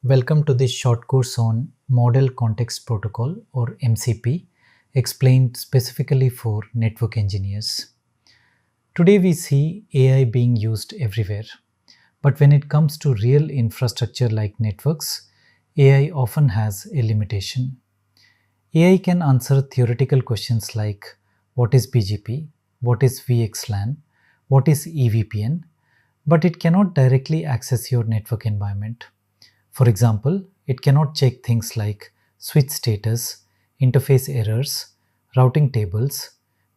Welcome to this short course on Model Context Protocol or MCP, explained specifically for network engineers. Today we see AI being used everywhere, but when it comes to real infrastructure like networks, AI often has a limitation. AI can answer theoretical questions like what is BGP, what is VXLAN, what is EVPN, but it cannot directly access your network environment. For example, it cannot check things like switch status, interface errors, routing tables,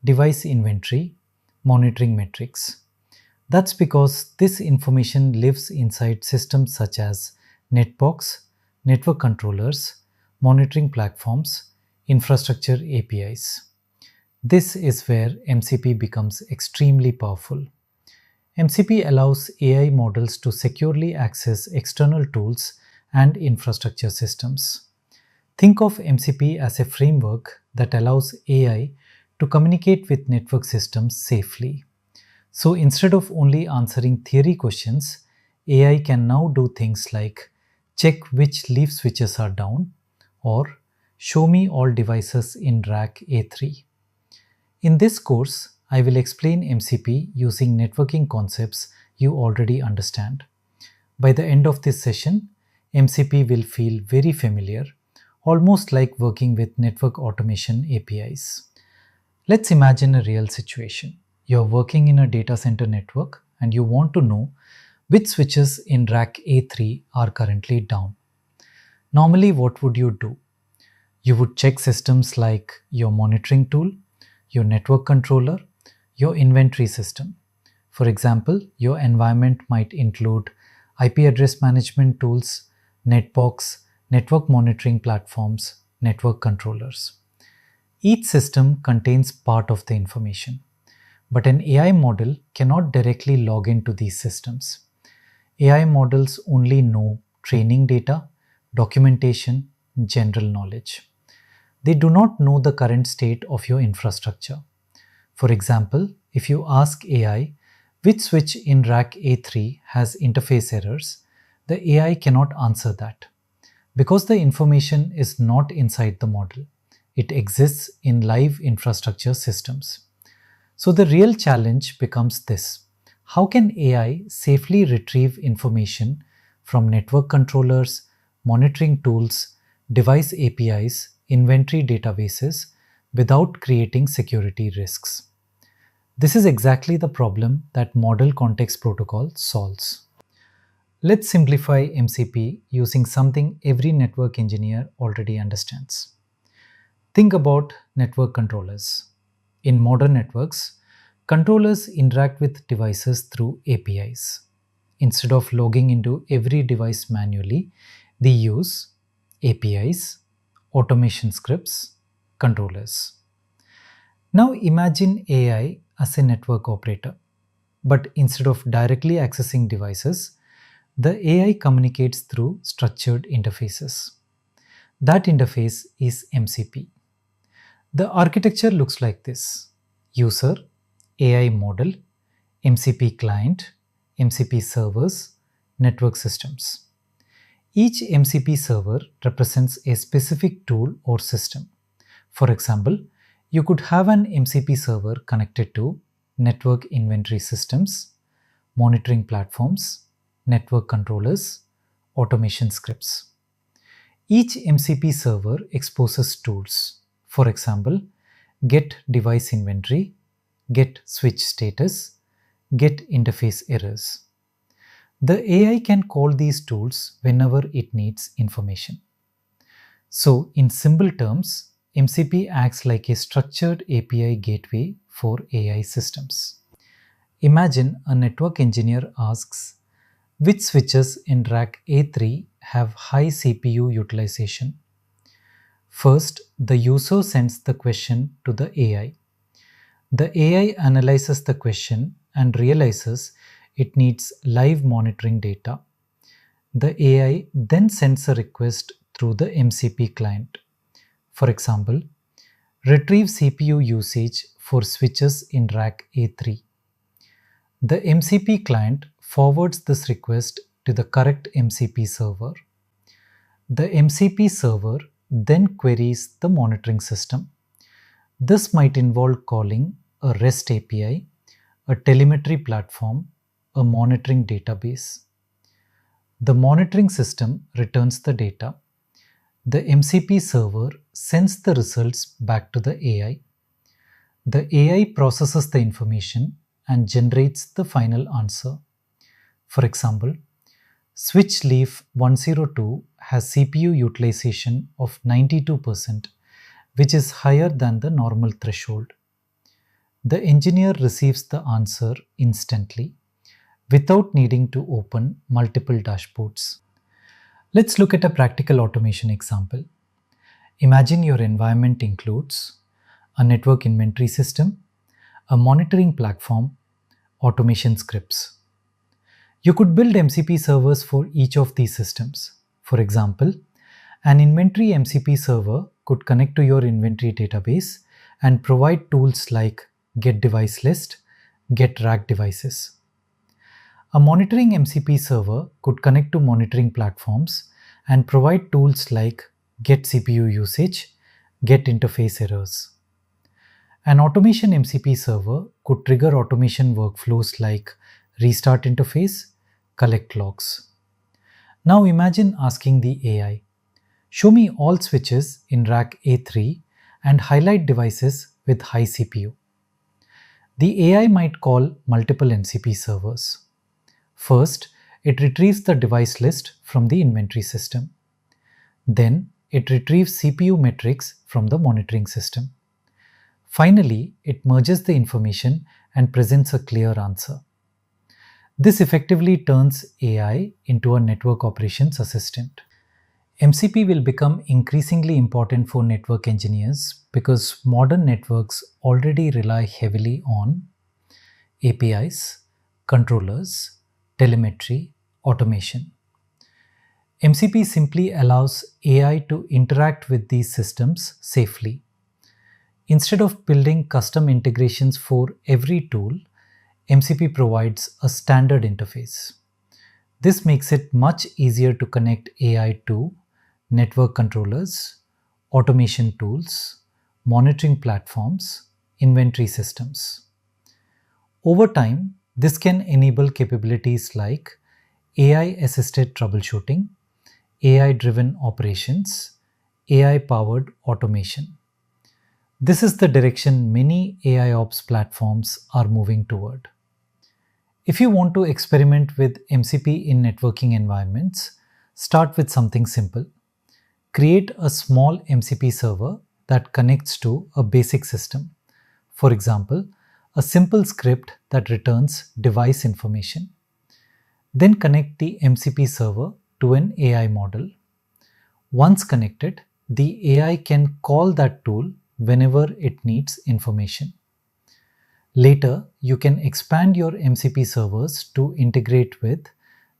device inventory, monitoring metrics. That's because this information lives inside systems such as NetBox, network controllers, monitoring platforms, infrastructure APIs. This is where MCP becomes extremely powerful. MCP allows AI models to securely access external tools and infrastructure systems. Think of MCP as a framework that allows AI to communicate with network systems safely. So instead of only answering theory questions, AI can now do things like check which leaf switches are down or show me all devices in rack A3. In this course, I will explain MCP using networking concepts you already understand. By the end of this session, MCP will feel very familiar, almost like working with network automation APIs. Let's imagine a real situation. You're working in a data center network and you want to know which switches in rack A3 are currently down. Normally, what would you do? You would check systems like your monitoring tool, your network controller, your inventory system. For example, your environment might include IP address management tools, NetBox, network monitoring platforms, network controllers. Each system contains part of the information, but an AI model cannot directly log into these systems. AI models only know training data, documentation, general knowledge. They do not know the current state of your infrastructure. For example, if you ask AI which switch in rack A3 has interface errors, the AI cannot answer that. Because the information is not inside the model, it exists in live infrastructure systems. So the real challenge becomes this: how can AI safely retrieve information from network controllers, monitoring tools, device APIs, inventory databases without creating security risks? This is exactly the problem that Model Context Protocol solves. Let's simplify MCP using something every network engineer already understands. Think about network controllers. In modern networks, controllers interact with devices through APIs. Instead of logging into every device manually, they use APIs, automation scripts, controllers. Now imagine AI as a network operator, but instead of directly accessing devices, the AI communicates through structured interfaces. That interface is MCP. The architecture looks like this: user, AI model, MCP client, MCP servers, network systems. Each MCP server represents a specific tool or system. For example, you could have an MCP server connected to network inventory systems, monitoring platforms, network controllers, automation scripts. Each MCP server exposes tools. For example, get device inventory, get switch status, get interface errors. The AI can call these tools whenever it needs information. So, in simple terms, MCP acts like a structured API gateway for AI systems. Imagine a network engineer asks, which switches in rack A3 have high CPU utilization? First, the user sends the question to the AI. The AI analyzes the question and realizes it needs live monitoring data. The AI then sends a request through the MCP client. For example, retrieve CPU usage for switches in rack A3. The MCP client forwards this request to the correct MCP server. The MCP server then queries the monitoring system. This might involve calling a REST API, a telemetry platform, a monitoring database. The monitoring system returns the data. The MCP server sends the results back to the AI. The AI processes the information and generates the final answer. For example, switch leaf 102 has CPU utilization of 92%, which is higher than the normal threshold. The engineer receives the answer instantly without needing to open multiple dashboards. Let's look at a practical automation example. Imagine your environment includes a network inventory system, a monitoring platform, automation scripts. You could build MCP servers for each of these systems. For example, an inventory MCP server could connect to your inventory database and provide tools like get device list, get rack devices. A monitoring MCP server could connect to monitoring platforms and provide tools like get CPU usage, get interface errors. An automation MCP server could trigger automation workflows like restart interface, collect logs. Now imagine asking the AI, show me all switches in rack A3 and highlight devices with high CPU. The AI might call multiple MCP servers. First, it retrieves the device list from the inventory system. Then, it retrieves CPU metrics from the monitoring system. Finally, it merges the information and presents a clear answer. This effectively turns AI into a network operations assistant. MCP will become increasingly important for network engineers because modern networks already rely heavily on APIs, controllers, telemetry, automation. MCP simply allows AI to interact with these systems safely. Instead of building custom integrations for every tool, MCP provides a standard interface. This makes it much easier to connect AI to network controllers, automation tools, monitoring platforms, inventory systems. Over time, this can enable capabilities like AI-assisted troubleshooting, AI-driven operations, AI-powered automation. This is the direction many AIOps platforms are moving toward. If you want to experiment with MCP in networking environments, start with something simple. Create a small MCP server that connects to a basic system. For example, a simple script that returns device information. Then connect the MCP server to an AI model. Once connected, the AI can call that tool whenever it needs information. Later, you can expand your MCP servers to integrate with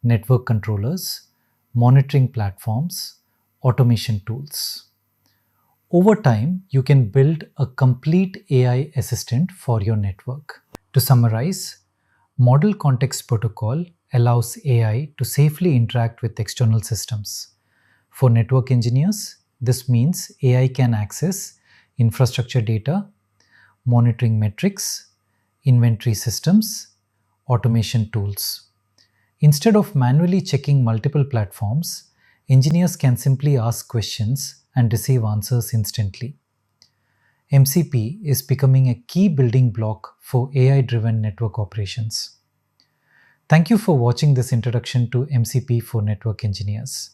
network controllers, monitoring platforms, automation tools. Over time, you can build a complete AI assistant for your network. To summarize, Model Context Protocol allows AI to safely interact with external systems. For network engineers, this means AI can access infrastructure data, monitoring metrics, inventory systems, automation tools. Instead of manually checking multiple platforms, engineers can simply ask questions and receive answers instantly. MCP is becoming a key building block for AI-driven network operations. Thank you for watching this introduction to MCP for network engineers.